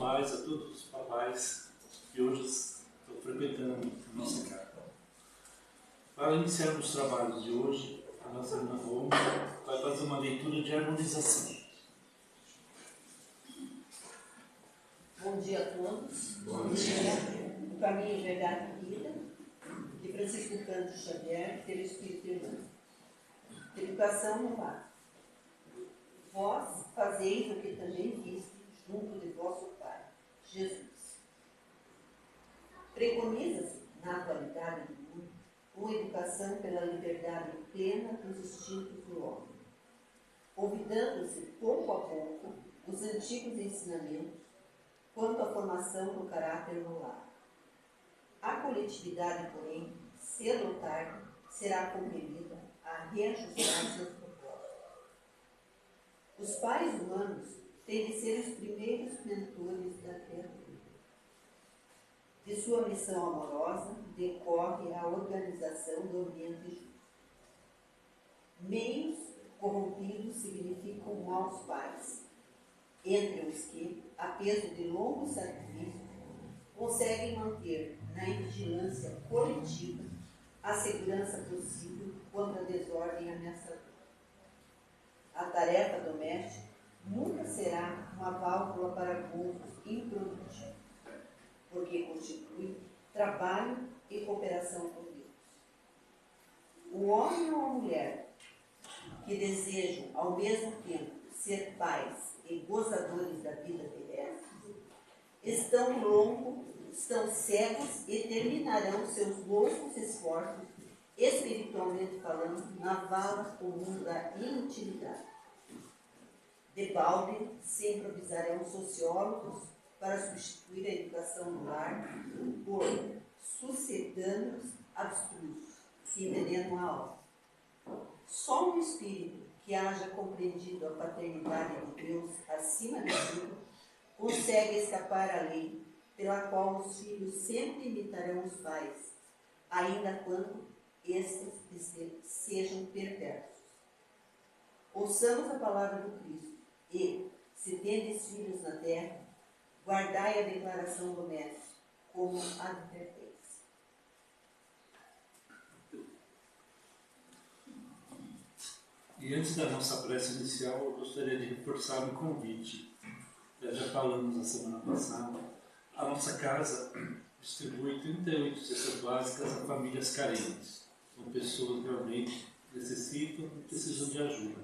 mamás, a todos os papais que hoje estão frequentando a nossa casa. Para iniciarmos os trabalhos de hoje, a nossa irmã Roma vai fazer uma leitura de harmonização. Bom dia a todos. Bom dia. O Caminho, Verdade e Vida, de Francisco Cândido Xavier, pelo Espírito Irmão. Educação no lar. Vós fazeis o que também viste junto de vosso Pai, Jesus. Preconiza-se, na atualidade do mundo, uma educação pela liberdade plena dos instintos do homem, olvidando-se pouco a pouco os antigos ensinamentos quanto à formação do caráter no lar. A coletividade, porém, cedo ou tarde, será compelida a reajustar seus propósitos. Os pais humanos têm de ser os primeiros mentores da criatura. De sua missão amorosa decorre a organização do ambiente justo. Meios corrompidos significam maus pais, entre os que, a peso de longo sacrifício, conseguem manter na vigilância coletiva a segurança possível contra a desordem ameaçadora. A tarefa doméstica nunca será uma válvula para gozos improdutivos, porque constitui trabalho e cooperação com Deus. O homem ou a mulher que desejam, ao mesmo tempo, ser pais e gozadores da vida terrestre, estão cegos e terminarão seus loucos esforços, espiritualmente falando, na vala comum da inutilidade. Debalde se improvisarão sociólogos para substituir a educação no lar por sucedâneos abstrusos que envenenam a alma. Só um espírito que haja compreendido a paternidade de Deus acima de tudo consegue escapar à lei pela qual os filhos sempre imitarão os pais, ainda quando estes sejam perversos. Ouçamos a palavra do Cristo e, se tendes filhos na terra, guardai a declaração do Mestre como advertência. E antes da nossa prece inicial, eu gostaria de reforçar um convite. Já falamos na semana passada, a nossa casa distribui 38 cestas básicas a famílias carentes. São pessoas que realmente necessitam e precisam de ajuda.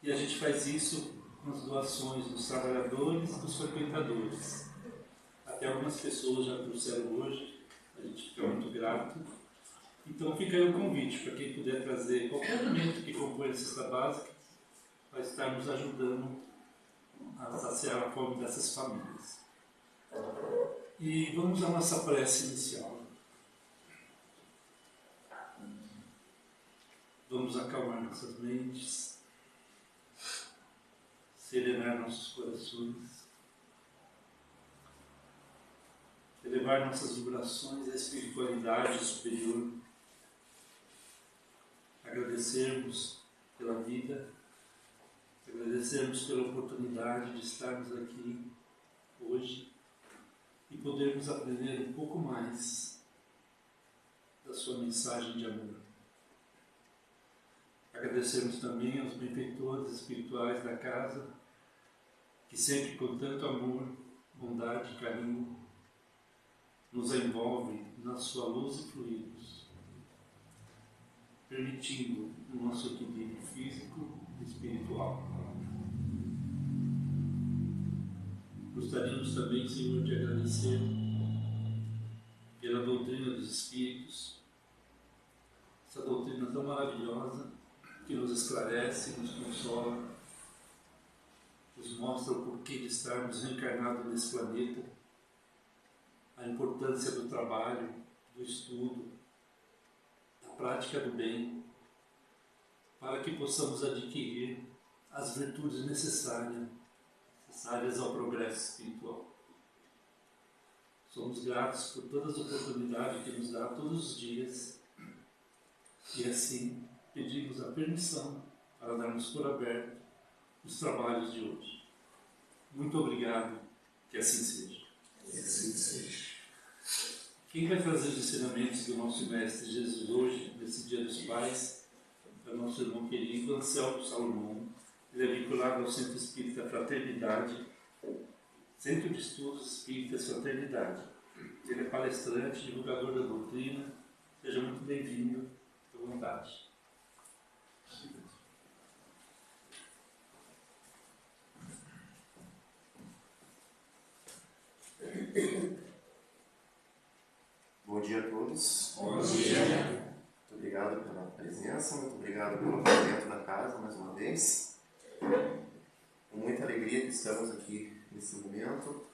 E a gente faz isso com as doações dos trabalhadores e dos frequentadores. Até algumas pessoas já trouxeram hoje, a gente fica muito grato. Então fica aí o convite para quem puder trazer qualquer elemento que compõe a cesta básica, vai estar nos ajudando a saciar a fome dessas famílias. E vamos à nossa prece inicial. Vamos acalmar nossas mentes, serenar nossos corações, elevar nossas vibrações à espiritualidade superior, agradecermos pela vida, agradecermos pela oportunidade de estarmos aqui hoje e podermos aprender um pouco mais da sua mensagem de amor. Agradecermos também aos benfeitores espirituais da casa, que sempre com tanto amor, bondade e carinho nos envolvem na sua luz e fluidos, permitindo o nosso equilíbrio físico e espiritual. Gostaríamos também, Senhor, de agradecer pela doutrina dos Espíritos, essa doutrina tão maravilhosa que nos esclarece, nos consola, nos mostra o porquê de estarmos reencarnados nesse planeta, a importância do trabalho, do estudo, da prática do bem, para que possamos adquirir as virtudes necessárias ao progresso espiritual. Somos gratos por todas as oportunidades que nos dá todos os dias e assim pedimos a permissão para darmos por aberto os trabalhos de hoje. Muito obrigado Que assim seja. Que assim seja. Quem vai trazer os ensinamentos do nosso Mestre Jesus hoje, nesse Dia dos Pais, é o nosso irmão querido Anselmo Salomão. Ele é vinculado ao Centro Espírita Fraternidade, Centro de Estudos Espíritas Fraternidade. Ele é palestrante, divulgador da doutrina. Seja muito bem-vindo, à vontade. Bom dia a todos. Bom dia. Muito obrigado pela presença, muito obrigado pelo acolhimento da casa mais uma vez. Com muita alegria que estamos aqui nesse momento.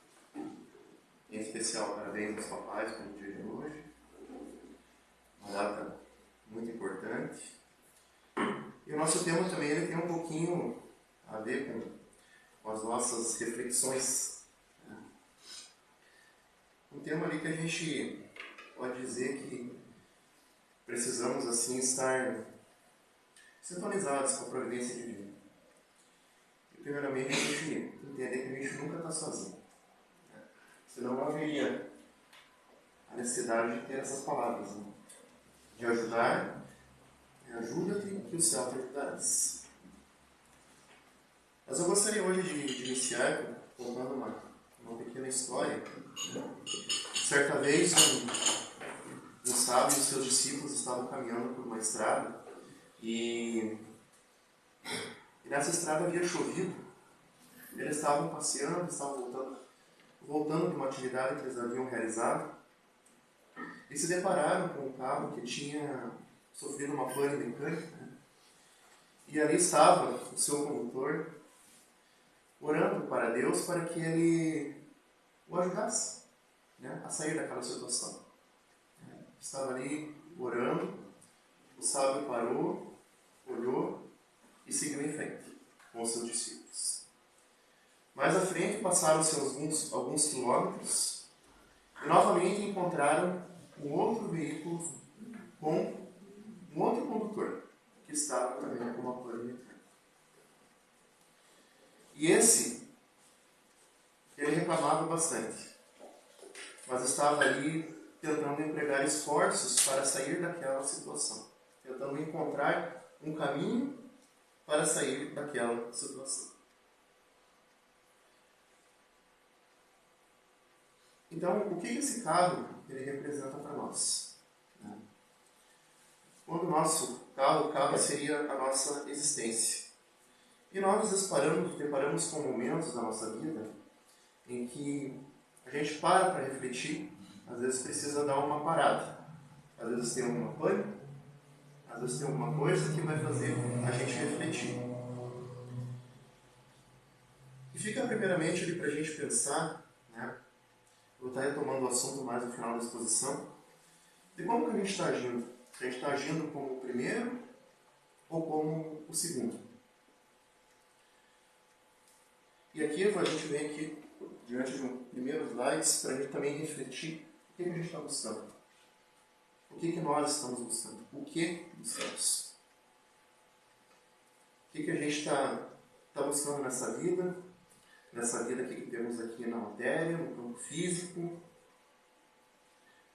Em especial, parabéns aos papais pelo dia de hoje. Uma data muito importante. E o nosso tema também ele tem um pouquinho a ver com as nossas reflexões. Um tema ali que a gente pode dizer que precisamos assim estar sintonizados com a providência divina. E primeiramente a gente entender que a gente nunca está sozinho. Senão não haveria a necessidade de ter essas palavras, né? De ajudar, ajuda-te que o céu te ajudarás. Mas eu gostaria hoje de iniciar contando uma pequena história. Certa vez um sábio e seus discípulos estavam caminhando por uma estrada e nessa estrada havia chovido. Eles estavam passeando, estavam voltando de uma atividade que eles haviam realizado e se depararam com um carro que tinha sofrido uma pane mecânica, né? E ali estava o seu condutor orando para Deus para que ele o ajudasse, né, a sair daquela situação. Estava ali orando, o sábio parou, olhou e seguiu em frente com os seus discípulos. Mais à frente passaram-se alguns quilômetros e novamente encontraram um outro veículo com um outro condutor que estava também com uma pane mecânica. E esse, ele reclamava bastante, mas estava ali tentando empregar esforços para sair daquela situação, tentando encontrar um caminho para sair daquela situação. Então, o que esse carro ele representa para nós? Quando o nosso carro, o carro seria a nossa existência. E nós nos deparamos com momentos da nossa vida em que a gente para refletir, às vezes precisa dar uma parada. Às vezes tem alguma pane, às vezes tem alguma coisa que vai fazer a gente refletir. E fica primeiramente ali para a gente pensar, né? Vou estar retomando o assunto mais no final da exposição, de como que a gente está agindo. Se a gente está agindo como o primeiro ou como o segundo. E aqui a gente vem aqui diante de um primeiro slide para a gente também refletir o que a gente está buscando. O que nós estamos buscando? O que buscamos? O que a gente está buscando nessa vida que temos aqui na matéria, no campo físico?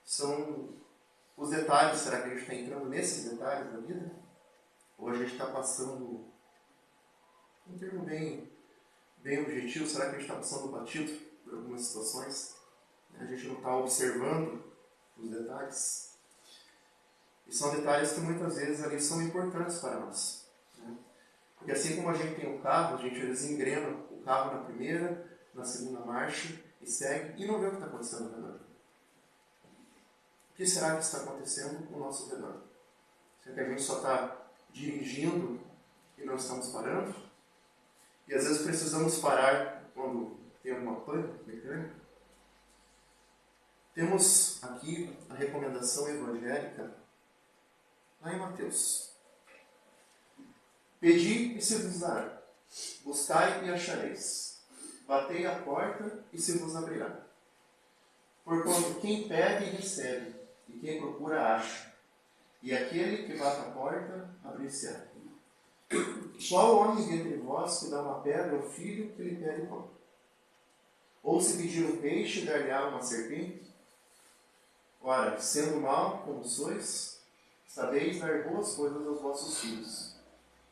São os detalhes. Será que a gente está entrando nesses detalhes da vida? Ou a gente está passando um termo bem objetivo? Será que a gente está passando batido por algumas situações? A gente não está observando os detalhes? E são detalhes que muitas vezes ali são importantes para nós, né? Porque assim como a gente tem um carro, a gente desengrena o carro na primeira, na segunda marcha e segue e não vê o que está acontecendo ao redor. O que será que está acontecendo ao nosso redor? Será que a gente só está dirigindo e não estamos parando? E às vezes precisamos parar quando tem alguma pane mecânica. Temos aqui a recomendação evangélica lá em Mateus. Pedi e se vos dará. Buscai e achareis. Batei a porta e se vos abrirá. Porquanto quem pede recebe, e quem procura acha. E aquele que bate a porta abrir-se-á. Qual homem dentre vós que dá uma pedra ao filho que lhe pede pão? Ou se pedir um peixe, dar-lhe-á uma serpente? Ora, sendo mal como sois, sabeis dar boas coisas aos vossos filhos.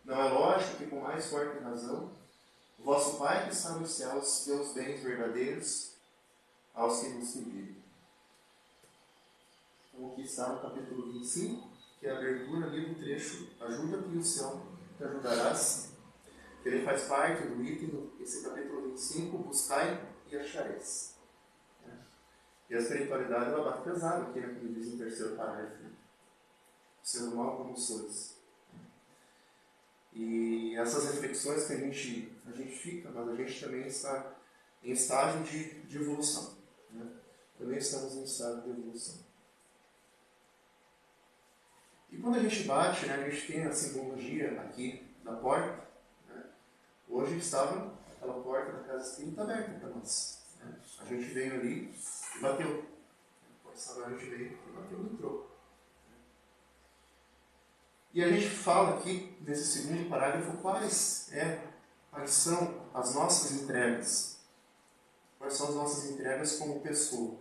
Não é lógico que, com mais forte razão, o vosso Pai que está nos céus dê os bens verdadeiros aos que nos pedirem. Então, aqui está no capítulo 25, que é a abertura ali do trecho Ajuda-te o céu, te ajudarás, que ele faz parte do item desse capítulo 25, buscai e achareis. E a espiritualidade ela bate pesado aqui, né, como diz no terceiro parágrafo. Sendo mal como sois. E essas reflexões que a gente fica, mas a gente também está em estágio de evolução. Né? Também estamos em estágio de evolução. E quando a gente bate, né, a gente tem a simbologia aqui da porta. Né? Hoje estava aquela porta da casa espírita aberta para nós. Né? A gente veio ali e bateu. Agora a gente veio e bateu e entrou. E a gente fala aqui, nesse segundo parágrafo, quais são as nossas entregas. Quais são as nossas entregas como pessoa.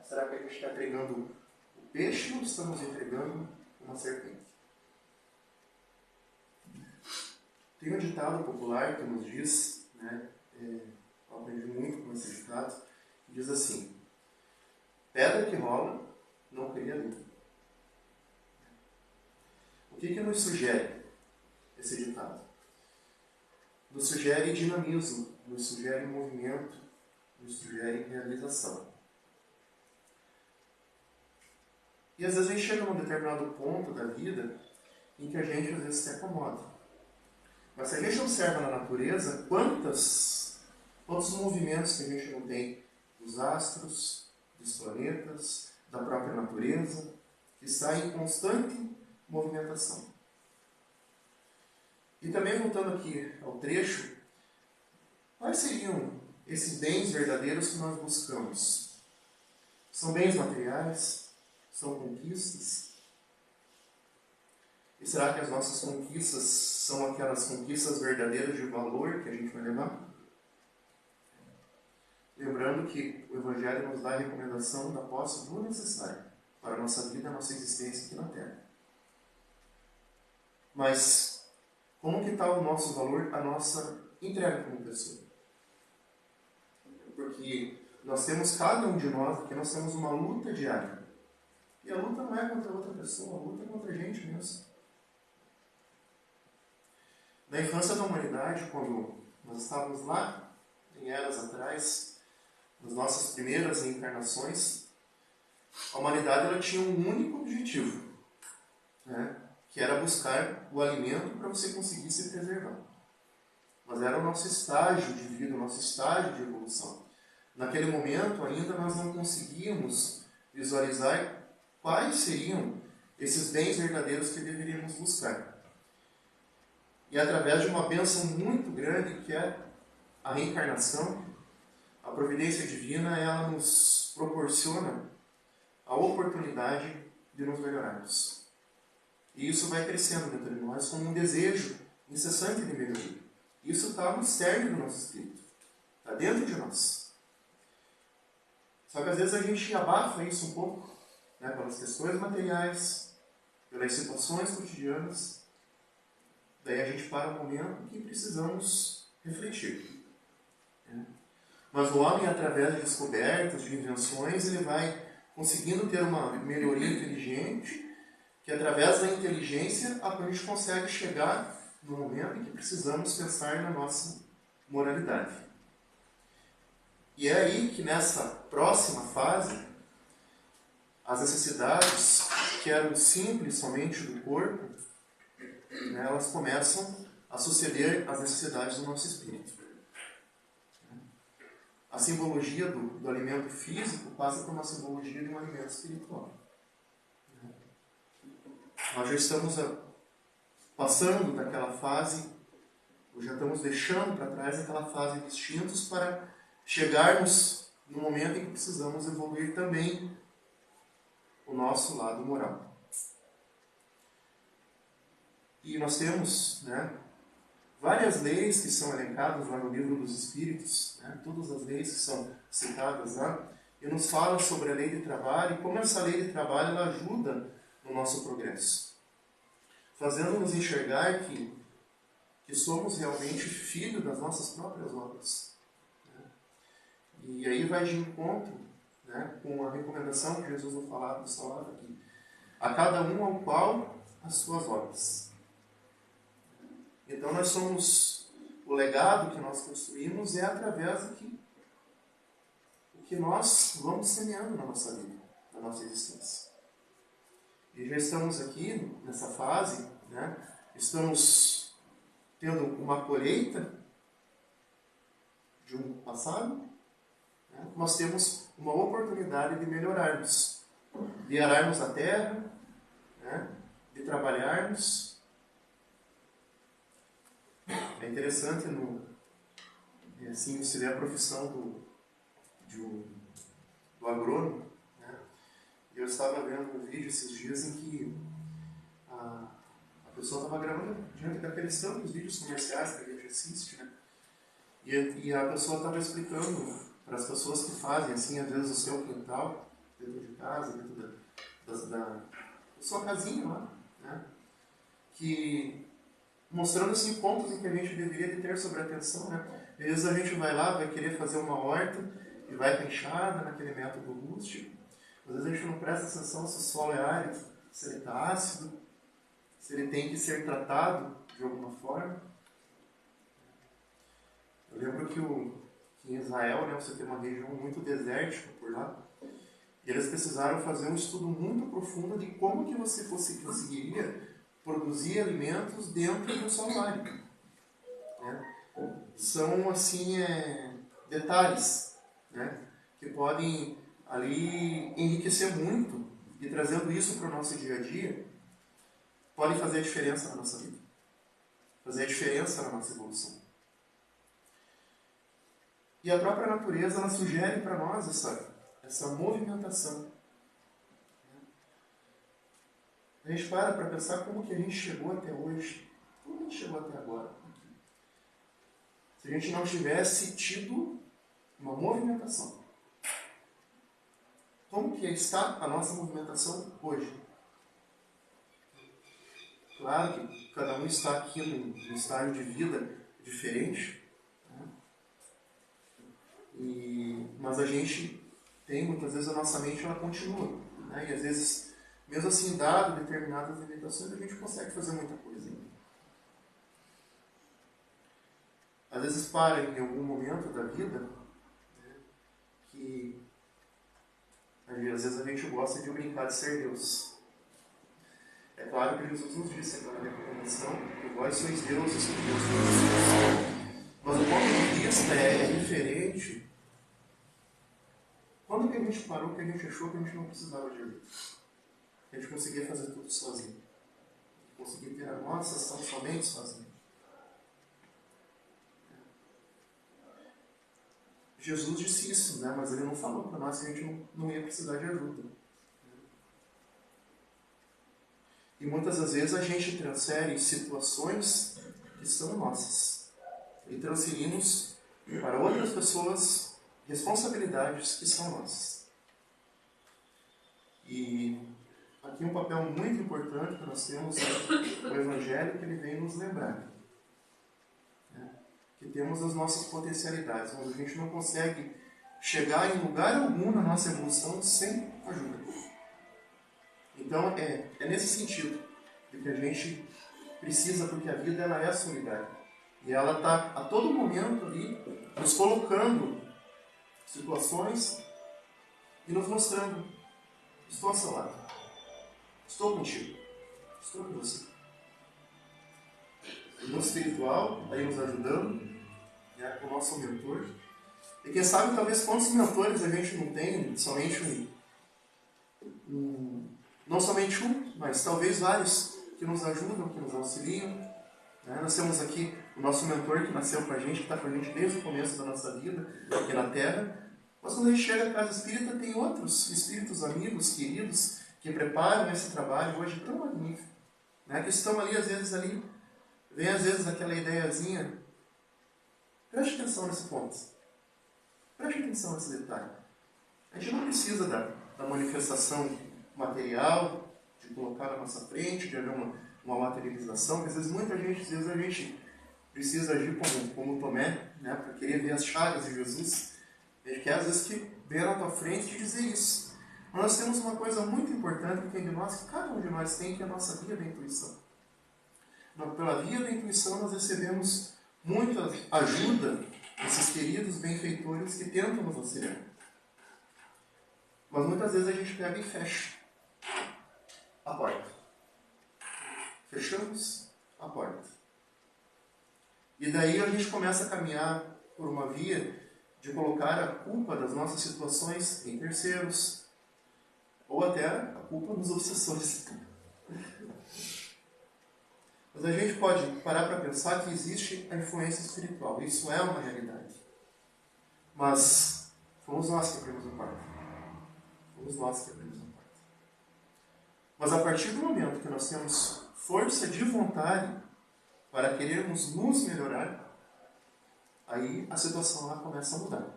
Será que a gente está entregando o peixe ou estamos entregando uma serpente? Tem um ditado popular que nos diz, né, eu aprendi muito com esse ditado, que diz assim: pedra que rola não cria nunca. O que nos sugere esse ditado? Nos sugere dinamismo, nos sugere movimento, nos sugere realização. E às vezes a gente chega num determinado ponto da vida em que a gente às vezes se acomoda. Mas se a gente observa na natureza, quantos movimentos que a gente não tem dos astros, dos planetas, da própria natureza, que está em constante movimentação. E também voltando aqui ao trecho, quais seriam esses bens verdadeiros que nós buscamos? São bens materiais? São conquistas? E será que as nossas conquistas são aquelas conquistas verdadeiras de valor que a gente vai levar? Lembrando que o Evangelho nos dá a recomendação da posse do necessário para a nossa vida, a nossa existência aqui na Terra. Mas como que está o nosso valor, a nossa entrega como pessoa? Porque nós temos, cada um de nós aqui, nós temos uma luta diária. E a luta não é contra outra pessoa, a luta é contra a gente mesmo. Na infância da humanidade, quando nós estávamos lá, em eras atrás, nas nossas primeiras reencarnações, a humanidade ela tinha um único objetivo, né? Que era buscar o alimento para você conseguir se preservar. Mas era o nosso estágio de vida, o nosso estágio de evolução. Naquele momento, ainda nós não conseguíamos visualizar quais seriam esses bens verdadeiros que deveríamos buscar. E através de uma bênção muito grande, que é a reencarnação, a providência divina, ela nos proporciona a oportunidade de nos melhorarmos. E isso vai crescendo dentro de nós como um desejo incessante de melhoria. Isso está no cerne do nosso espírito. Está dentro de nós. Só que às vezes a gente abafa isso um pouco, né, pelas questões materiais, pelas situações cotidianas. Daí a gente para um momento que precisamos refletir. Né? Mas o homem, através de descobertas, de invenções, ele vai conseguindo ter uma melhoria inteligente, que através da inteligência a gente consegue chegar no momento em que precisamos pensar na nossa moralidade. E é aí que nessa próxima fase, as necessidades que eram simples somente do corpo, né, elas começam a suceder às necessidades do nosso espírito. A simbologia do alimento físico passa por uma simbologia de um alimento espiritual. Nós já estamos passando daquela fase, ou já estamos deixando para trás aquela fase de instintos para chegarmos no momento em que precisamos evoluir também o nosso lado moral. E nós temos, né, várias leis que são elencadas lá no livro dos Espíritos, né? Todas as leis que são citadas lá, e nos fala sobre a lei de trabalho e como essa lei de trabalho ela ajuda no nosso progresso, fazendo-nos enxergar que somos realmente filhos das nossas próprias obras. Né? E aí vai de encontro, né, com a recomendação que Jesus nos falava aqui. A cada um ao qual as suas obras. Então nós somos, o legado que nós construímos é através do que nós vamos semeando na nossa vida, na nossa existência. E já estamos aqui nessa fase, né, estamos tendo uma colheita de um passado, né, nós temos uma oportunidade de melhorarmos, de ararmos a terra, né, de trabalharmos. É interessante assim, você vê a profissão do agrônomo, né? Eu estava vendo um vídeo esses dias em que a pessoa estava gravando diante daqueles tantos vídeos comerciais que a gente assiste, né? E a pessoa estava explicando para as pessoas que fazem, assim, às vezes o seu quintal, dentro de casa, dentro da sua casinha lá, né? Que mostrando assim, pontos em que a gente deveria ter sobre atenção, né? Às vezes a gente vai lá, vai querer fazer uma horta e vai com enxada naquele método rústico. Às vezes a gente não presta atenção se o solo é árido, se ele está ácido, se ele tem que ser tratado de alguma forma. Eu lembro que em Israel, né, você tem uma região muito desértica por lá, e eles precisaram fazer um estudo muito profundo de como que você conseguiria produzir alimentos dentro do solo árido. Né? São, assim, detalhes, né, que podem ali enriquecer muito e trazendo isso para o nosso dia a dia, podem fazer a diferença na nossa vida, fazer a diferença na nossa evolução. E a própria natureza, ela sugere para nós essa movimentação. A gente para pensar como que a gente chegou até hoje, como a gente chegou até agora. Se a gente não tivesse tido uma movimentação, como que está a nossa movimentação hoje? Claro que cada um está aqui num estágio de vida diferente, né? Mas a gente tem, muitas vezes, a nossa mente ela continua, né? E às vezes, mesmo assim, dado determinadas limitações, a gente consegue fazer muita coisa ainda. Às vezes para em algum momento da vida, né, que às vezes a gente gosta de brincar de ser Deus. É claro que Jesus nos disse aquela recomendação que vós sois deuses, que Deus foi. Mas o ponto de vista é diferente. Quando que a gente parou, que a gente achou que a gente não precisava de ajuda? A gente conseguia fazer tudo sozinho. Conseguia ter a nossa ação somente sozinho. Jesus disse isso, né? Mas ele não falou para nós que a gente não ia precisar de ajuda. E muitas das vezes a gente transfere situações que são nossas e transferimos para outras pessoas responsabilidades que são nossas. E aqui um papel muito importante que nós temos no Evangelho, que ele vem nos lembrar, né? Que temos as nossas potencialidades, mas a gente não consegue chegar em lugar algum na nossa evolução sem ajuda. Então é nesse sentido de que a gente precisa, porque a vida ela é solidária. E ela está a todo momento ali nos colocando situações e nos mostrando: estou ao seu lado, estou contigo, estou com você. O mundo espiritual aí nos ajudando, né, com o nosso mentor. E quem sabe talvez quantos mentores a gente não tem, somente não somente um, mas talvez vários que nos ajudam, que nos auxiliam. Né? Nós temos aqui o nosso mentor que nasceu com a gente, que está com a gente desde o começo da nossa vida aqui na Terra. Mas quando a gente chega à casa espírita, tem outros espíritos amigos, queridos, que preparam esse trabalho hoje tão magnífico, né? Que estão ali, às vezes, ali vem às vezes aquela ideiazinha. Preste atenção nesse ponto. Preste atenção nesse detalhe. A gente não precisa da manifestação material, de colocar na nossa frente, de haver uma materialização, porque às vezes a gente precisa agir como Tomé, né, para querer ver as chagas de Jesus. A gente quer às vezes que ver na tua frente e dizer isso. Mas nós temos uma coisa muito importante que tem de nós, que cada um de nós tem, que é a nossa via da intuição. Pela via da intuição nós recebemos muita ajuda desses queridos benfeitores que tentam nos auxiliar. Mas muitas vezes a gente pega e fecha a porta. Fechamos a porta. E daí a gente começa a caminhar por uma via de colocar a culpa das nossas situações em terceiros, ou até a culpa nos obsessores. Mas a gente pode parar para pensar que existe a influência espiritual. Isso é uma realidade. Mas fomos nós que abrimos a porta. Fomos nós que abrimos a porta. Mas a partir do momento que nós temos força de vontade para querermos nos melhorar, aí a situação lá começa a mudar.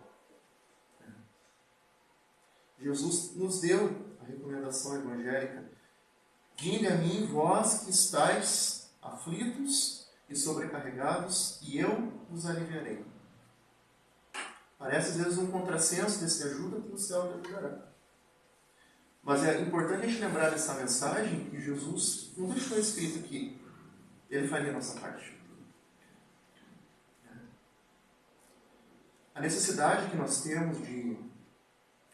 Jesus nos deu a recomendação evangélica: vinde a mim, vós que estáis aflitos e sobrecarregados, e eu vos aliviarei. Parece às vezes um contrassenso desse ajuda que o céu te ajudará. Mas é importante a gente lembrar dessa mensagem que Jesus não deixou escrito aqui. Ele faria a nossa parte. A necessidade que nós temos de,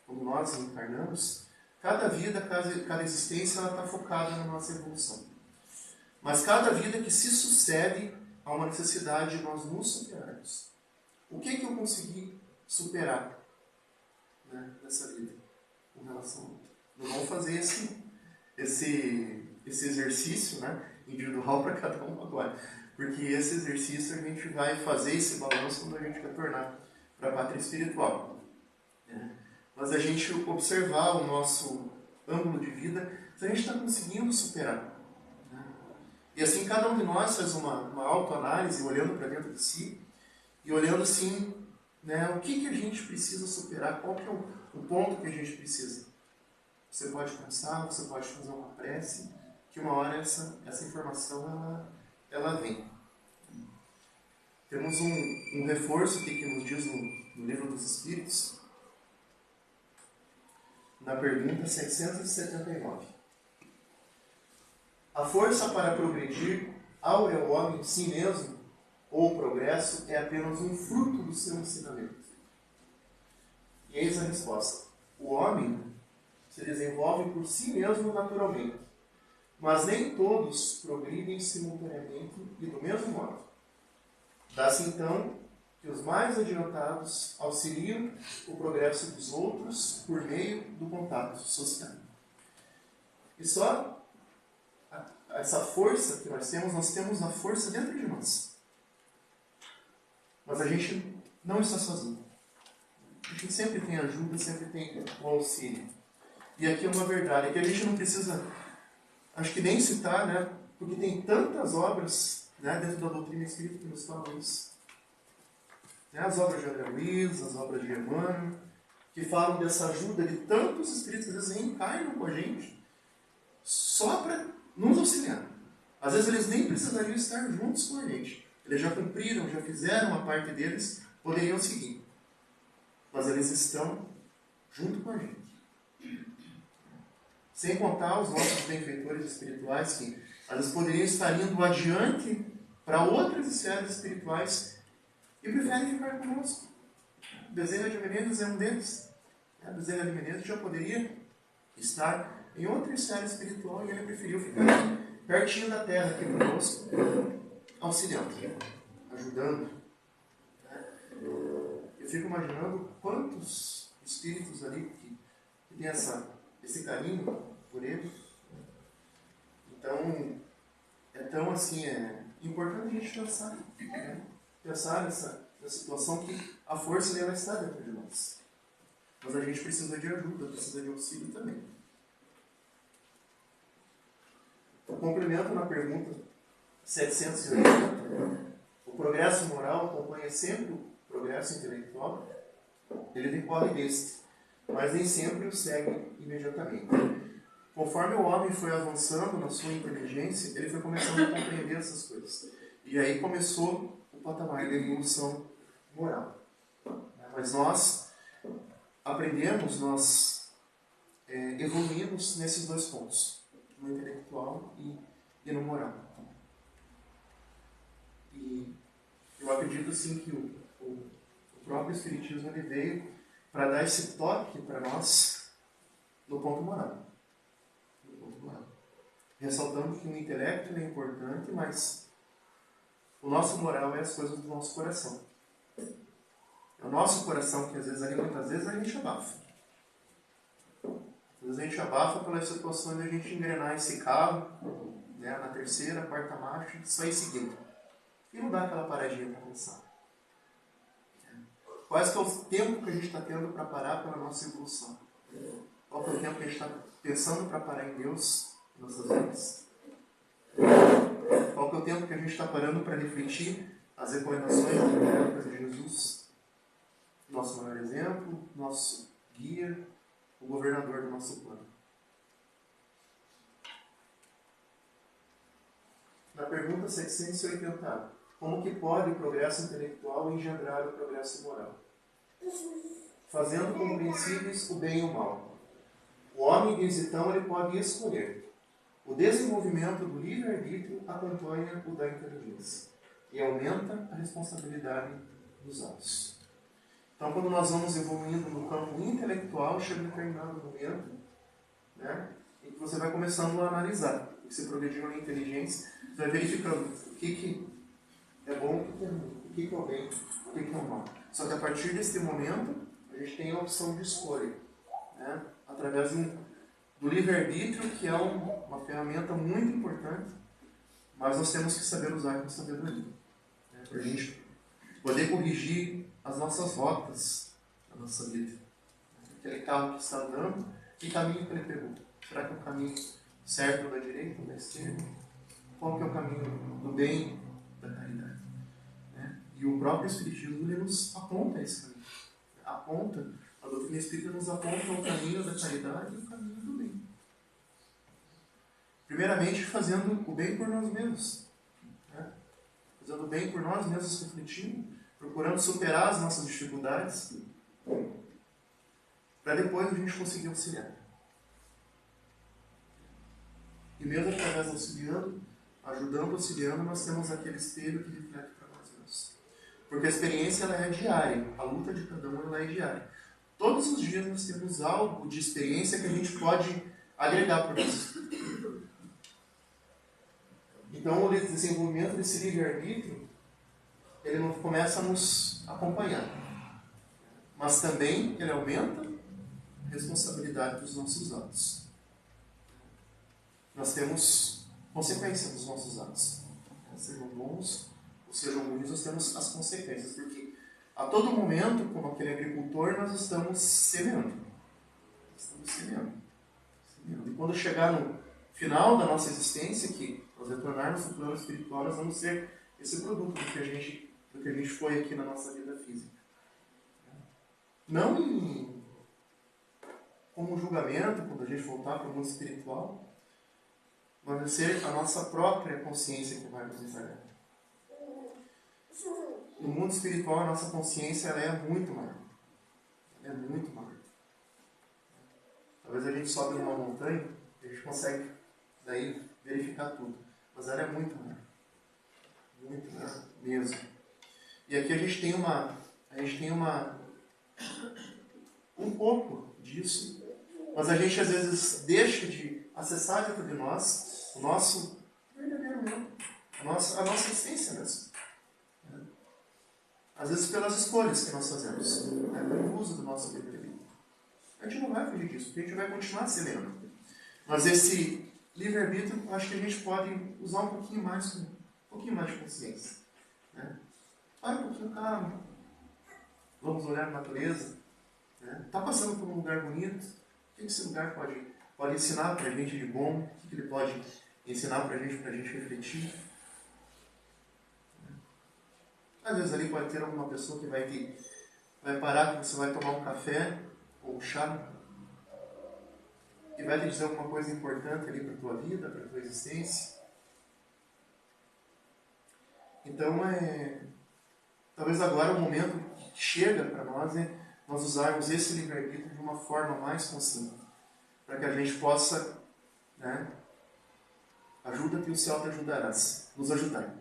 quando nós encarnamos, cada vida, cada existência, ela está focada na nossa evolução. Mas cada vida que se sucede a uma necessidade de nós nos superarmos. O que eu consegui superar, né, nessa vida com relação a outra? Nós vamos fazer esse exercício, né, individual para cada um agora. Porque esse exercício a gente vai fazer esse balanço quando a gente retornar para a pátria espiritual. Mas a gente observar o nosso ângulo de vida, se a gente está conseguindo superar. E assim cada um de nós faz uma autoanálise, olhando para dentro de si, e olhando assim, né, o que a gente precisa superar, qual que é o ponto que a gente precisa. Você pode pensar, você pode fazer uma prece, que uma hora essa informação ela vem. Temos um reforço aqui que nos diz no Livro dos Espíritos, na pergunta 679. A força para progredir ao homem em si mesmo, ou o progresso, é apenas um fruto do seu ensinamento. E eis a resposta. O homem se desenvolve por si mesmo naturalmente, mas nem todos progridem simultaneamente e do mesmo modo. Dá-se então que os mais adiantados auxiliam o progresso dos outros por meio do contato social. E só essa força que nós temos a força dentro de nós. Mas a gente não está sozinho. A gente sempre tem ajuda, sempre tem o auxílio. E aqui é uma verdade, que a gente não precisa, acho que nem citar, né? Porque tem tantas obras, né, dentro da doutrina espírita que nos falam isso. As obras de André Luiz, as obras de Emmanuel, que falam dessa ajuda de tantos espíritos, às vezes reencarnam com a gente, só para nos auxiliar. Às vezes eles nem precisariam estar juntos com a gente. Eles já cumpriram, já fizeram a parte deles, poderiam seguir. Mas eles estão junto com a gente. Sem contar os nossos benfeitores espirituais que às vezes poderiam estar indo adiante para outras esferas espirituais e preferem ficar conosco. Bezerra de Menezes é um deles. Bezerra de Menezes já poderia estar em outra esfera espiritual e ele preferiu ficar pertinho da terra aqui conosco, auxiliando, ajudando. Eu fico imaginando quantos espíritos ali que têm esse carinho por ele. Então, é tão assim, importante a gente pensar, né? Pensar nessa situação que a força dela está dentro de nós. Mas a gente precisa de ajuda, precisa de auxílio também. Eu complemento na pergunta 780, o progresso moral acompanha sempre o progresso intelectual, ele decorre deste, mas nem sempre o segue imediatamente. Conforme o homem foi avançando na sua inteligência, ele foi começando a compreender essas coisas. E aí começou o patamar da evolução moral. Mas nós aprendemos, nós evoluímos nesses dois pontos, no intelectual e no moral. E eu acredito sim que o próprio Espiritismo ele veio para dar esse toque para nós no ponto moral. Ressaltando que o intelecto é importante, mas o nosso moral é as coisas do nosso coração. É o nosso coração que às vezes, muitas vezes a gente abafa. Às vezes a gente abafa pelas situações de a gente engrenar esse carro, né, na terceira, quarta marcha, e sair seguindo. E não dá aquela paradinha para pensar. Quais que é o tempo que a gente está tendo para parar pela nossa evolução? Qual que é o tempo que a gente está pensando para parar em Deus, em nossas vidas? Qual que é o tempo que a gente está parando para refletir as recomendações evangélicas de Jesus? Nosso maior exemplo, nosso guia, o governador do nosso plano. Na pergunta 780, como que pode o progresso intelectual engendrar o progresso moral? Fazendo compreensíveis o bem e o mal. O homem diz então, ele pode escolher. O desenvolvimento do livre-arbítrio acompanha o da inteligência e aumenta a responsabilidade dos atos. Então, quando nós vamos evoluindo no campo intelectual, chega um determinado momento, né, em que você vai começando a analisar. E você progredindo na inteligência, você vai verificando o que é bom, o que é ruim, o que é o bem, o que é o mal. Só que a partir desse momento, a gente tem a opção de escolha, né, através do livre-arbítrio, que é uma ferramenta muito importante, mas nós temos que saber usar com sabedoria, né, para a gente poder corrigir as nossas rotas na nossa vida. Aquele carro que está andando, que caminho que ele pegou? Será que é o caminho certo da direita ou da esquerda? Qual que é o caminho do bem, da caridade? Né? E o próprio Espiritismo ele nos aponta esse caminho. A doutrina espírita nos aponta o caminho da caridade e o caminho do bem. Primeiramente, fazendo o bem por nós mesmos. Né? Fazendo o bem por nós mesmos, refletindo, procurando superar as nossas dificuldades, para depois a gente conseguir auxiliar. E mesmo através auxiliando, ajudando, auxiliando, nós temos aquele espelho que reflete para nós mesmos. Porque a experiência ela é diária, a luta de cada um ela é diária. Todos os dias nós temos algo de experiência que a gente pode agregar para nós. Então o desenvolvimento desse livre-arbítrio ele não começa a nos acompanhar, mas também ele aumenta a responsabilidade dos nossos atos. Nós temos consequência dos nossos atos. Sejam bons ou sejam ruins, nós temos as consequências, porque a todo momento, como aquele agricultor, nós estamos semeando. E quando chegar no final da nossa existência, que nós retornarmos ao plano espiritual, nós vamos ser esse produto do que a gente foi aqui na nossa vida física. Não como um julgamento, quando a gente voltar para o mundo espiritual, mas vai ser a nossa própria consciência que vai nos enxergar. No mundo espiritual, a nossa consciência ela é muito maior. Ela é muito maior. Talvez a gente sobe numa montanha, a gente consegue daí verificar tudo. Mas ela é muito maior. Muito maior mesmo. E aqui a gente tem um pouco disso, mas a gente às vezes deixa de acessar dentro de nós o nosso verdadeiro eu, a nossa essência mesmo. Às vezes pelas escolhas que nós fazemos, pelo uso do nosso livre-arbítrio. A gente não vai fugir disso, porque a gente vai continuar semeando. Mas esse livre-arbítrio, acho que a gente pode usar um pouquinho mais de consciência. Né? Para um pouquinho, calma. Vamos olhar a natureza. Está passando por um lugar bonito. O que esse lugar pode ensinar para a gente de bom? O que ele pode ensinar para a gente refletir? Às vezes ali pode ter alguma pessoa que vai parar, que você vai tomar um café ou um chá e vai te dizer alguma coisa importante ali para a tua vida, para a tua existência. Então, talvez agora o momento que chega para nós é nós usarmos esse livre-arbítrio de uma forma mais consciente, para que a gente possa, né, ajuda-te e o céu te ajudarás, nos ajudar.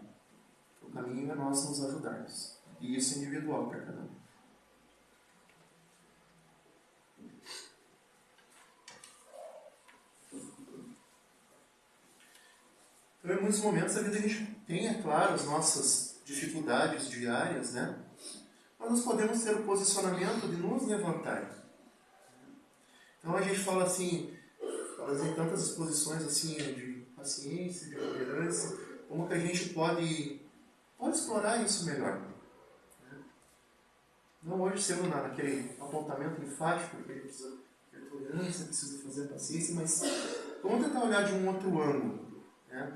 O caminho é nós nos ajudarmos. E isso é individual para cada um. Então, em muitos momentos da vida a gente tem, é claro, as nossas dificuldades diárias, né? Mas nós podemos ter o posicionamento de nos levantar. Então a gente fala assim, em tantas exposições assim, de paciência, de tolerância, como que a gente pode explorar isso melhor. Não hoje sendo naquele apontamento enfático, que precisa ter tolerância, precisa fazer paciência, mas vamos tentar olhar de um outro ângulo. Né?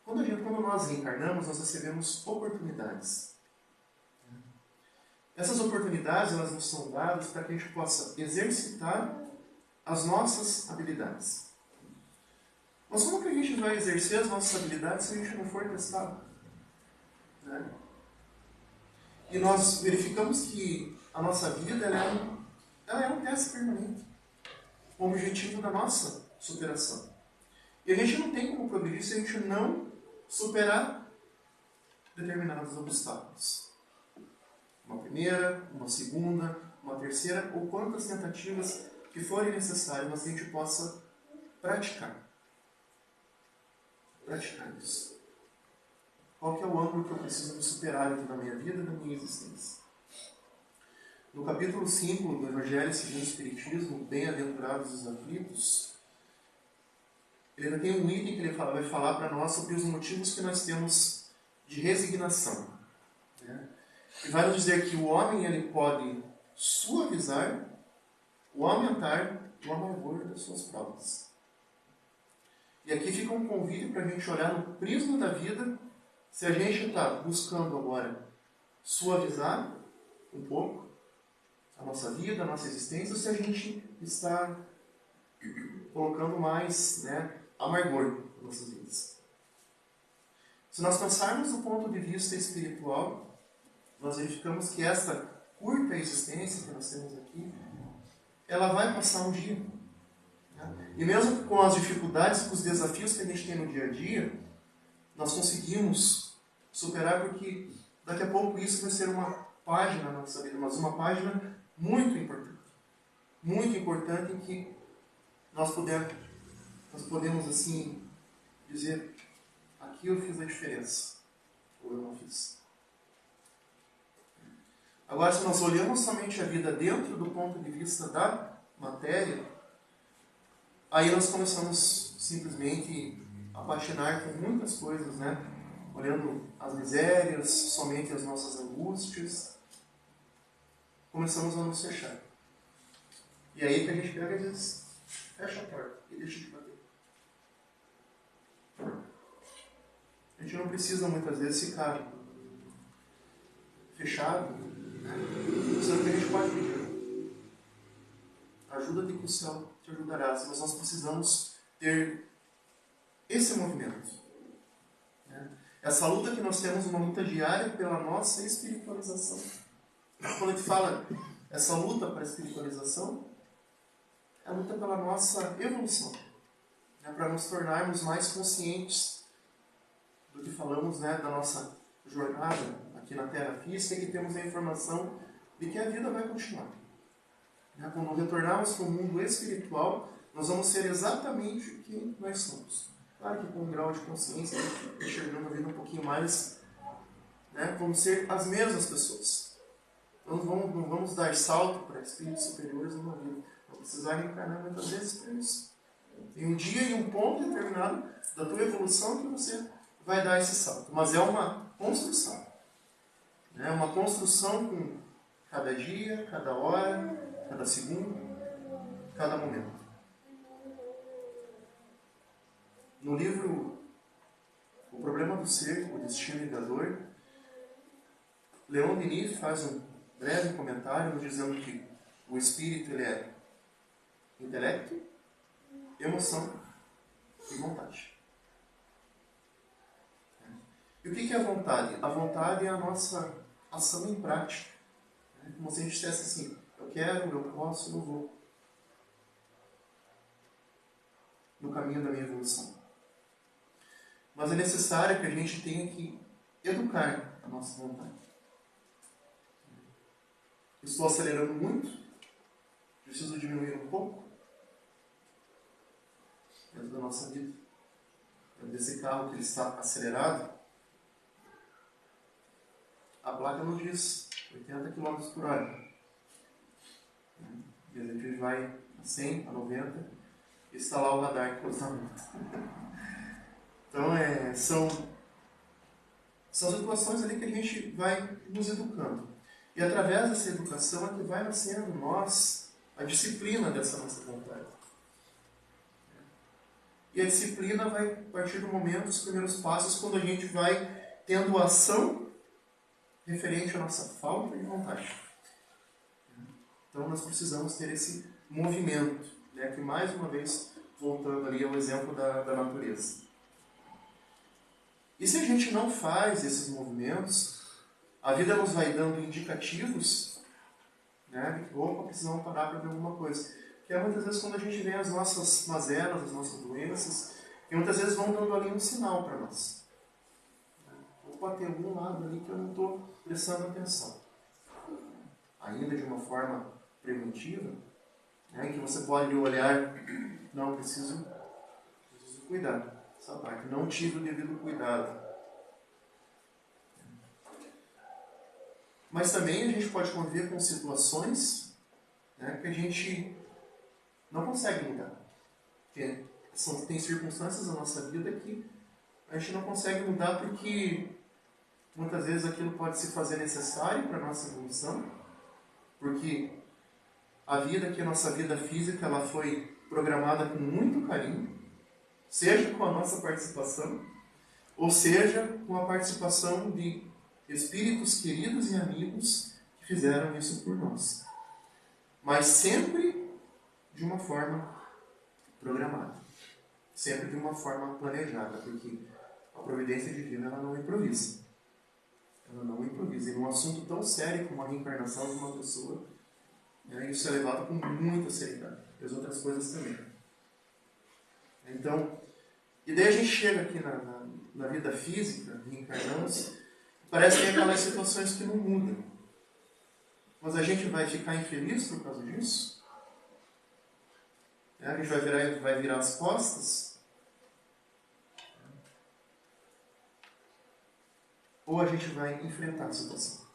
Quando nós reencarnamos, nós recebemos oportunidades. Essas oportunidades, elas nos são dadas para que a gente possa exercitar as nossas habilidades. Mas como que a gente vai exercer as nossas habilidades se a gente não for testado? Né? E nós verificamos que a nossa vida ela é um teste permanente, com o objetivo da nossa superação. E a gente não tem como progredir se a gente não superar determinados obstáculos. Uma primeira, uma segunda, uma terceira, ou quantas tentativas que forem necessárias, mas que a gente possa praticar. Praticar isso. Qual que é o ângulo que eu preciso me superar aqui na minha vida e na minha existência? No capítulo 5 do Evangelho segundo o Espiritismo, Bem-aventurados os aflitos, ele ainda tem um item que ele vai falar para nós sobre os motivos que nós temos de resignação. Né? E vai nos dizer que o homem ele pode suavizar ou aumentar o amargor das suas provas. E aqui fica um convite para a gente olhar no prisma da vida, se a gente está buscando agora suavizar um pouco a nossa vida, a nossa existência, ou se a gente está colocando mais, né, amargor nas nossas vidas. Se nós pensarmos do ponto de vista espiritual, nós verificamos que esta curta existência que nós temos aqui, ela vai passar um dia. Né? E mesmo com as dificuldades, com os desafios que a gente tem no dia a dia, nós conseguimos superar, porque daqui a pouco isso vai ser uma página na nossa vida, mas uma página muito importante. Muito importante em que nós podemos assim dizer, aqui eu fiz a diferença, ou eu não fiz. Agora, se nós olhamos somente a vida dentro do ponto de vista da matéria, aí nós começamos simplesmente a patinar com muitas coisas, né? Olhando as misérias, somente as nossas angústias, começamos a nos fechar. E aí que a gente pega e diz, fecha a porta e deixa de bater. A gente não precisa muitas vezes ficar fechado, né? Sendo que a gente pode pedir. Ajuda-te que o céu te ajudará. Mas nós precisamos ter esse movimento. Né? Essa luta que nós temos, uma luta diária pela nossa espiritualização. Quando a gente fala essa luta para a espiritualização, é a luta pela nossa evolução. Né? Para nos tornarmos mais conscientes do que falamos, né, da nossa jornada aqui na Terra física, que temos a informação de que a vida vai continuar. Quando retornarmos para o mundo espiritual, nós vamos ser exatamente quem nós somos. Claro que com um grau de consciência, enxergando a vida um pouquinho mais, né, vamos ser as mesmas pessoas. Não vamos dar salto para espíritos superiores numa vida. Vamos precisar reencarnar muitas vezes para isso. Tem um dia e um ponto determinado da tua evolução que você vai dar esse salto. Mas é uma construção. É uma construção com cada dia, cada hora, cada segundo, cada momento. No livro O Problema do Ser, o Destino e da Dor, Leon Denis faz um breve comentário dizendo que o espírito ele é intelecto, emoção e vontade. E o que é a vontade? A vontade é a nossa ação em prática. Como se a gente dissesse assim, eu quero, eu posso, eu vou. No caminho da minha evolução. Mas é necessário que a gente tenha que educar a nossa vontade. Estou acelerando muito, preciso diminuir um pouco dentro da nossa vida. Dentro desse carro que ele está acelerado, a placa nos diz 80 km por hora. E a gente vai a 100, a 90, e está lá o radar que usa muito. Então, são situações ali que a gente vai nos educando. E através dessa educação é que vai nascendo nós a disciplina dessa nossa vontade. E a disciplina vai partir do momento, dos primeiros passos, quando a gente vai tendo ação referente à nossa falta de vontade. Então nós precisamos ter esse movimento, que mais uma vez, voltando ali ao exemplo da natureza. E se a gente não faz esses movimentos, a vida nos vai dando indicativos, de que, opa, precisamos parar para ver alguma coisa. Que é muitas vezes quando a gente vê as nossas mazelas, as nossas doenças, e muitas vezes vão dando ali um sinal para nós. Opa, tem algum lado ali que eu não estou prestando atenção. Ainda de uma forma preventiva, em que você pode olhar, não, preciso cuidar. Essa parte, não tive o devido cuidado. Mas também a gente pode conviver com situações que a gente não consegue mudar. Porque tem circunstâncias na nossa vida que a gente não consegue mudar porque muitas vezes aquilo pode se fazer necessário para a nossa evolução, porque a vida aqui, a nossa vida física, ela foi programada com muito carinho, seja com a nossa participação, ou seja com a participação de espíritos queridos e amigos que fizeram isso por nós. Mas sempre de uma forma programada. Sempre de uma forma planejada, porque a providência divina ela não improvisa. Ela não improvisa. E num assunto tão sério como a reencarnação de uma pessoa, isso é levado com muita seriedade. E as outras coisas também. Então, e daí a gente chega aqui na vida física, reencarnamos, parece que tem aquelas situações que não mudam. Mas a gente vai ficar infeliz por causa disso? A gente vai virar as costas? Ou a gente vai enfrentar a situação?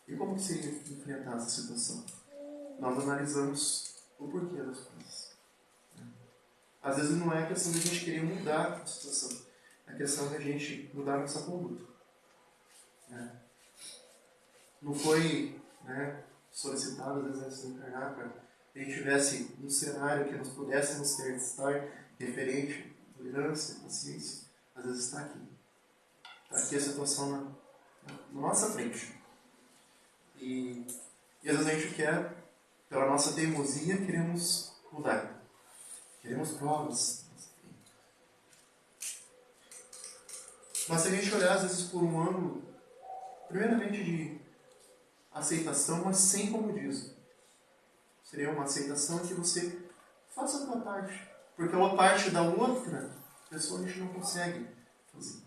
E como que seria enfrentar essa situação? Nós analisamos o porquê das coisas. Às vezes não é questão de a gente querer mudar a situação. É questão de a gente mudar a nossa conduta. Não foi solicitado, às vezes, antes de encarnar, para que a gente tivesse um cenário que nós pudéssemos estar referente à tolerância, paciência. Às vezes está aqui. Está aqui a situação na nossa frente. E às vezes a gente quer, pela nossa teimosia, queremos mudar. Queremos provas. Mas se a gente olhar, às vezes, por um ângulo, primeiramente de aceitação, mas sem comodismo. Seria uma aceitação que você faça a tua parte. Porque a parte da outra pessoa a gente não consegue fazer.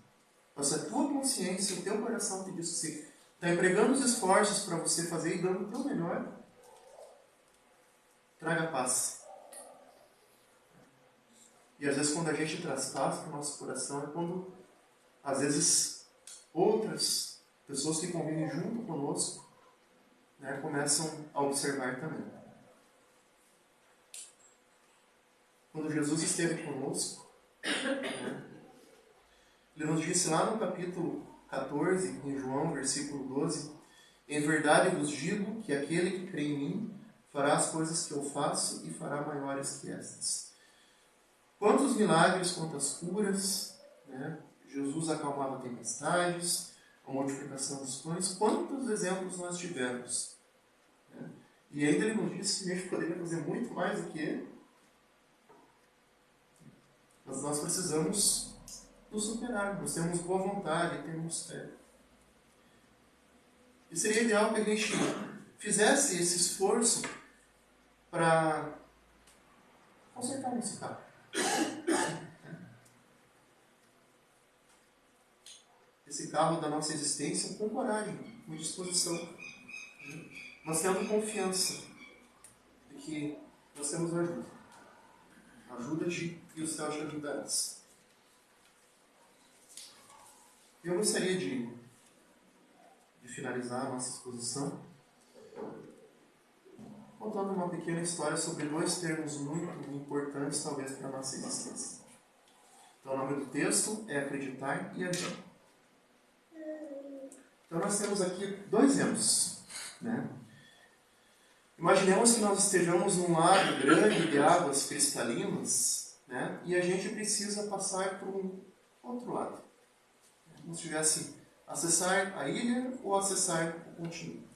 Mas se a tua consciência, o teu coração te diz que você está empregando os esforços para você fazer e dando o teu melhor, traga paz. E às vezes quando a gente traz paz para o nosso coração é quando, às vezes, outras pessoas que convivem junto conosco começam a observar também. Quando Jesus esteve conosco, ele nos disse lá no capítulo 14, em João, versículo 12, em verdade vos digo que aquele que crê em mim fará as coisas que eu faço e fará maiores que estas. Quantos milagres, quantas curas, Jesus acalmava tempestades, a multiplicação dos pães, quantos exemplos nós tivemos? E ainda ele nos disse que a gente poderia fazer muito mais do que ele. Mas nós precisamos nos superar, nós temos boa vontade, temos fé. E seria ideal que a gente fizesse esse esforço para consertar esse carro. Esse carro da nossa existência com coragem, com disposição. Nós temos confiança de que nós temos ajuda. Ajuda-te e o céu te ajudará. Eu gostaria de finalizar a nossa exposição contando uma pequena história sobre dois termos muito importantes, talvez, para a nossa existência. Então, o nome do texto é acreditar e agir. Então, nós temos aqui dois remos, né? Imaginemos que nós estejamos num lago grande de águas cristalinas, né? E a gente precisa passar por um outro lado. Como se tivesse acessar a ilha ou acessar o continente.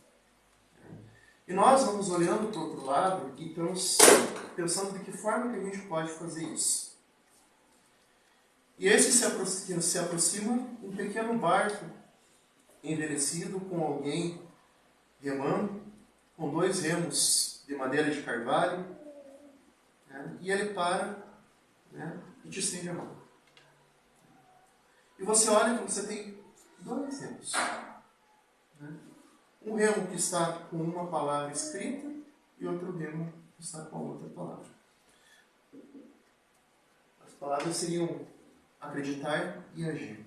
E nós vamos olhando para o outro lado e estamos pensando de que forma que a gente pode fazer isso. E esse se aproxima um pequeno barco envelhecido com alguém remando, com dois remos de madeira de carvalho, né? E ele para, né? E te estende a mão. E você olha que você tem dois remos. Né? Um remo que está com uma palavra escrita e outro remo que está com a outra palavra. As palavras seriam acreditar e agir.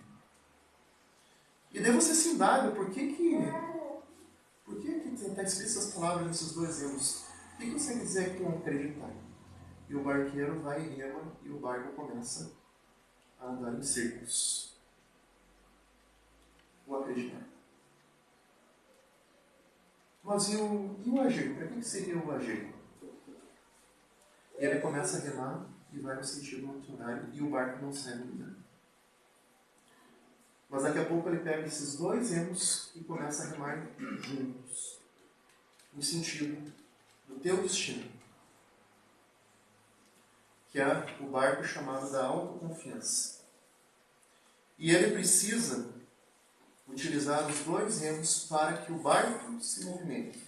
E daí você se indaga, por que está escrito essas palavras nesses dois remos? O que você quer dizer com acreditar? E o barqueiro vai e rema e o barco começa a andar em círculos. O acreditar. Mas e o agir? Para que seria o agir? E ele começa a remar e vai no sentido contrário e o barco não segue nada. Mas daqui a pouco ele pega esses dois remos e começa a remar juntos, no sentido do teu destino, que é o barco chamado da autoconfiança. E ele precisa utilizar os dois remos para que o barco se movimente.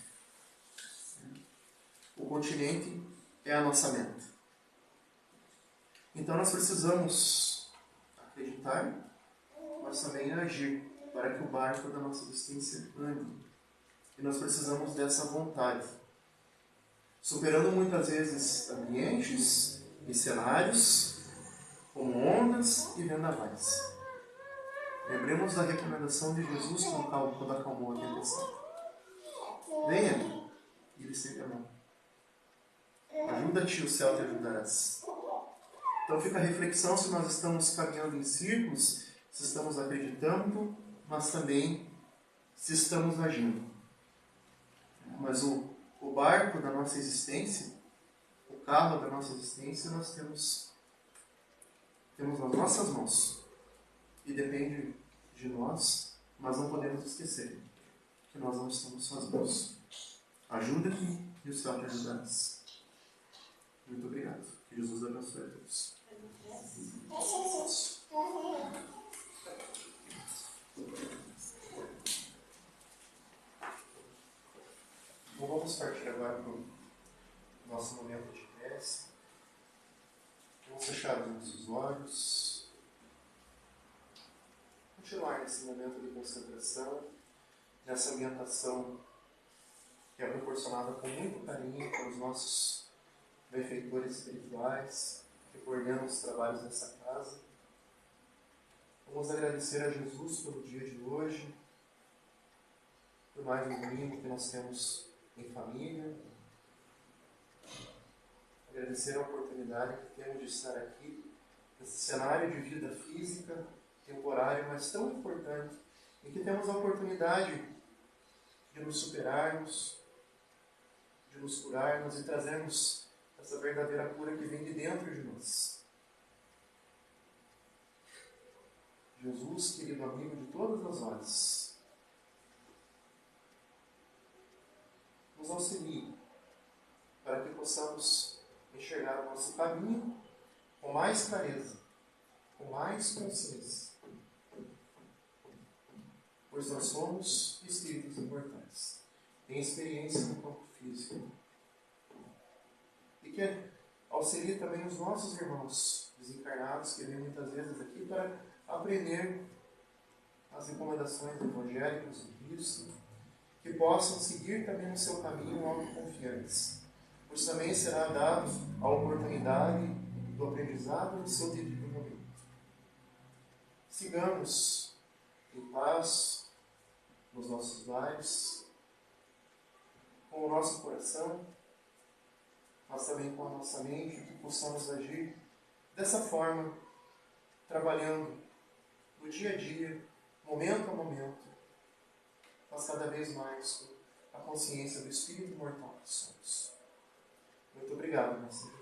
O continente é a nossa meta. Então nós precisamos acreditar, mas também agir para que o barco da nossa existência ande. E nós precisamos dessa vontade, superando muitas vezes ambientes e cenários, como ondas e vendavais. Lembremos da recomendação de Jesus quando acalmou a tempestade. Venha, e ele estende a mão. Ajuda-te, o céu te ajudarás. Então fica a reflexão se nós estamos caminhando em círculos, se estamos acreditando, mas também se estamos agindo. Mas o barco da nossa existência, o carro da nossa existência, nós temos nas nossas mãos. E depende de nós, mas não podemos esquecer que nós não estamos sozinhos. Ajuda-te e o céu te ajudará. Muito obrigado. Que Jesus abençoe a todos. Então vamos partir agora para o nosso momento de prece. Vamos fechar os nossos olhos. Continuar nesse momento de concentração, nessa ambientação que é proporcionada com muito carinho pelos nossos benfeitores espirituais que coordenam os trabalhos dessa casa. Vamos agradecer a Jesus pelo dia de hoje, por mais um domingo que nós temos em família. Agradecer a oportunidade que temos de estar aqui, nesse cenário de vida física, temporário, mas tão importante, em que temos a oportunidade de nos superarmos, de nos curarmos e trazermos essa verdadeira cura que vem de dentro de nós. Jesus, querido amigo de todas as horas, nos auxilie para que possamos enxergar o nosso caminho com mais clareza, com mais consciência, pois nós somos espíritos imortais, em experiência no campo físico. E que auxilie também os nossos irmãos desencarnados que vêm muitas vezes aqui para aprender as recomendações evangélicas do Cristo, que possam seguir também o seu caminho autoconfiantes, pois também será dado a oportunidade do aprendizado no seu devido momento. Sigamos em paz nos nossos lares, com o nosso coração, mas também com a nossa mente, que possamos agir dessa forma, trabalhando no dia a dia, momento a momento, mas cada vez mais com a consciência do Espírito imortal que somos. Muito obrigado, Mestre.